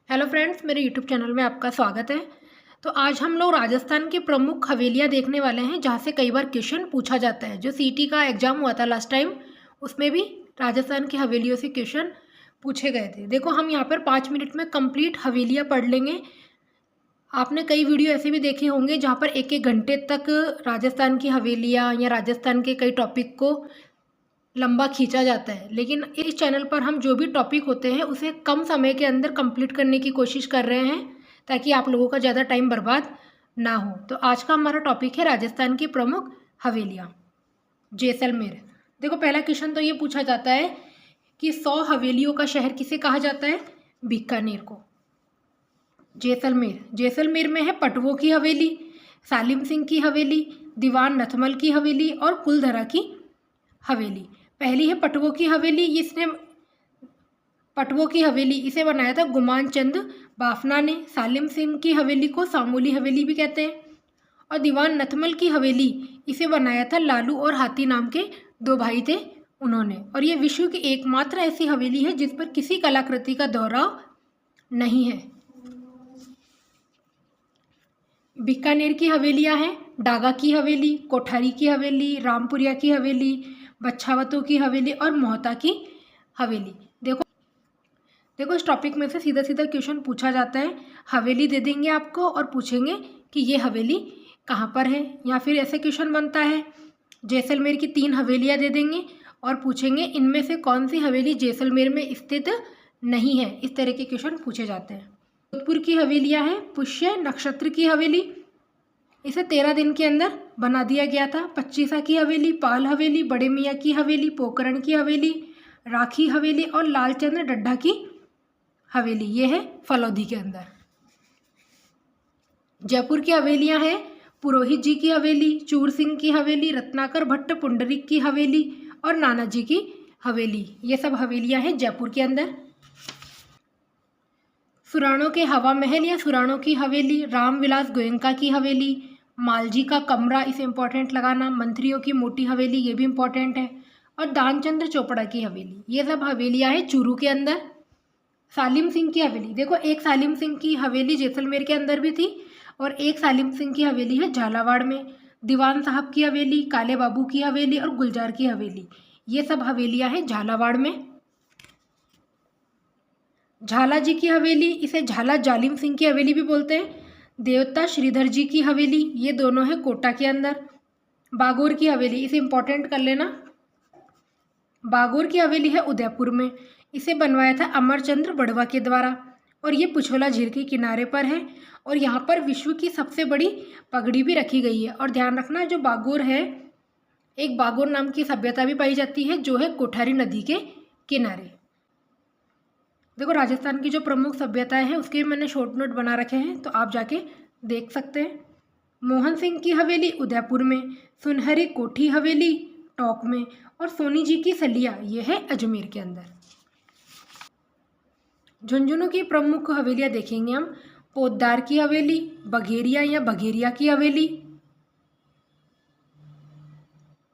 Hello friends, मेरे YouTube channel में आपका स्वागत है। तो आज हम लोग राजस्थान की प्रमुख हवेलियां देखने वाले हैं जहां से कई बार क्वेश्चन पूछा जाता है। जो सीटी का एग्जाम हुआ था लास्ट टाइम, उसमें भी राजस्थान की हवेलियों से क्वेश्चन पूछे गए थे। देखो, हम यहाँ पर 5 मिनट में कंप्लीट हवेलियाँ पढ़ लेंगे। आपने कई वीडियो ऐसे भी देखे होंगे जहाँ पर एक एक घंटे तक राजस्थान की हवेलियाँ या राजस्थान के कई टॉपिक को लंबा खींचा जाता है, लेकिन इस चैनल पर हम जो भी टॉपिक होते हैं उसे कम समय के अंदर कंप्लीट करने की कोशिश कर रहे हैं ताकि आप लोगों का ज़्यादा टाइम बर्बाद ना हो। तो आज का हमारा टॉपिक है राजस्थान की प्रमुख हवेलियाँ। जैसलमेर। देखो, पहला क्वेश्चन तो ये पूछा जाता है कि 100 हवेलियों का शहर किसे कहा जाता है? बीकानेर को। जैसलमेर में है पटवों की हवेली, सालिम सिंह की हवेली, दीवान नथमल की हवेली और कुलधरा की हवेली। पहली है पटवों की हवेली। पटवों की हवेली इसे बनाया था गुमान चंद बाफना ने। सालिम सिंह की हवेली को सामोली हवेली भी कहते हैं। और दीवान नथमल की हवेली इसे बनाया था लालू और हाथी नाम के 2 भाई थे उन्होंने। और ये विश्व की एकमात्र ऐसी हवेली है जिस पर किसी कलाकृति का दोहराव नहीं है। बीकानेर की हवेलियां हैं डागा की हवेली, कोठारी की हवेली, रामपुरिया की हवेली, बच्छावतों की हवेली और मोहता की हवेली। देखो इस टॉपिक में से सीधा सीधा क्वेश्चन पूछा जाता है। हवेली दे देंगे आपको और पूछेंगे कि ये हवेली कहाँ पर है। या फिर ऐसे क्वेश्चन बनता है, जैसलमेर की 3 हवेलियाँ दे देंगे और पूछेंगे इनमें से कौन सी हवेली जैसलमेर में स्थित नहीं है। इस तरह के क्वेश्चन पूछे जाते हैं। जोधपुर की हवेलियाँ हैं पुष्य नक्षत्र की हवेली, इसे 13 दिन के अंदर बना दिया गया था। 25 की हवेली, पाल हवेली, बड़े मियाँ की हवेली, पोकरण की हवेली, राखी हवेली और लालचंद्र डड्ढा की हवेली, ये है फलौदी के अंदर। जयपुर की हवेलियां हैं पुरोहित जी की हवेली, चूर सिंह की हवेली, रत्नाकर भट्ट पुंडरिक की हवेली और नानाजी की हवेली। ये सब हवेलियां हैं जयपुर के अंदर। सुराणों के हवा महल या सुराणों की हवेली, रामविलास गोयनका की हवेली, मालजी का कमरा, इसे इंपॉर्टेंट लगाना। मंत्रियों की मोटी हवेली, ये भी इंपॉर्टेंट है। और दानचंद्र चोपड़ा की हवेली, ये सब हवेलियां हैं चूरू के अंदर। सालिम सिंह की हवेली, देखो एक सालिम सिंह की हवेली जैसलमेर के अंदर भी थी और एक सालिम सिंह की हवेली है झालावाड़ में। दीवान साहब की हवेली, काले बाबू की हवेली और गुलजार की हवेली, ये सब हवेलियां हैं झालावाड़ में। झाला जी की हवेली, इसे झाला जालिम सिंह की हवेली भी बोलते हैं। देवता श्रीधर जी की हवेली, ये दोनों है कोटा के अंदर। बागोर की हवेली, इसे इंपॉर्टेंट कर लेना। बागोर की हवेली है उदयपुर में, इसे बनवाया था अमरचंद्र बड़वा के द्वारा और ये पुछोला झील के किनारे पर है। और यहाँ पर विश्व की सबसे बड़ी पगड़ी भी रखी गई है। और ध्यान रखना, जो बागोर है, एक बागोर नाम की सभ्यता भी पाई जाती है जो है कोठारी नदी के किनारे। देखो, राजस्थान की जो प्रमुख सभ्यताएं हैं उसके भी मैंने शॉर्ट नोट बना रखे हैं, तो आप जाके देख सकते हैं। मोहन सिंह की हवेली उदयपुर में, सुनहरी कोठी हवेली टोंक में और सोनी जी की सलिया, ये है अजमेर के अंदर। झुंझुनू की प्रमुख हवेलियां देखेंगे हम। पोद्दार की हवेली, बघेरिया या बघेरिया की हवेली,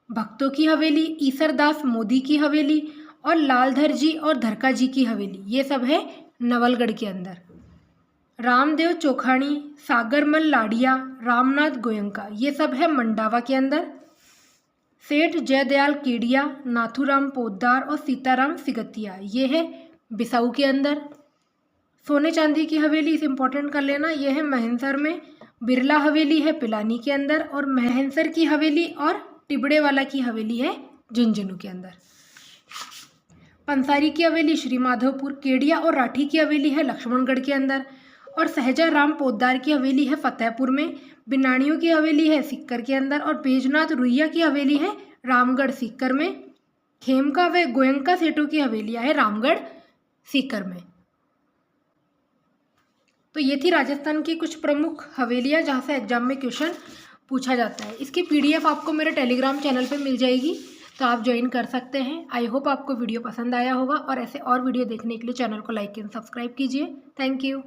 भक्तों की हवेली, ईसरदास मोदी की हवेली और लालधर जी और धरका जी की हवेली, ये सब है नवलगढ़ के अंदर। रामदेव चोखाणी, सागरमल लाडिया, रामनाथ गोयंका, ये सब है मंडावा के अंदर। सेठ जयदयाल केडिया, नाथूराम पोद्दार और सीताराम सिगतिया, ये है बिसाऊ के अंदर। सोने चांदी की हवेली, इसे इंपॉर्टेंट कर लेना, ये है महनसर में। बिरला हवेली है पिलानी के अंदर और महनसर की हवेली और टिबड़ेवाला की हवेली है झुंझुनू के अंदर। पंसारी की हवेली श्री माधोपुर, केडिया और राठी की हवेली है लक्ष्मणगढ़ के अंदर और सहजा राम पोद्दार की हवेली है फतेहपुर में। बिनानियों की हवेली है सीकर के अंदर और बैजनाथ रुइया की हवेली है रामगढ़ सीकर में। खेमका व गोयंका सेठों की हवेलियां है रामगढ़ सीकर में। तो ये थी राजस्थान की कुछ प्रमुख हवेलियां जहाँ से एग्जाम में क्वेश्चन पूछा जाता है। इसकी PDF आपको मेरे टेलीग्राम चैनल पे मिल जाएगी, तो आप ज्वाइन कर सकते हैं। आई होप आपको वीडियो पसंद आया होगा और ऐसे और वीडियो देखने के लिए चैनल को लाइक एंड सब्सक्राइब कीजिए। Thank you.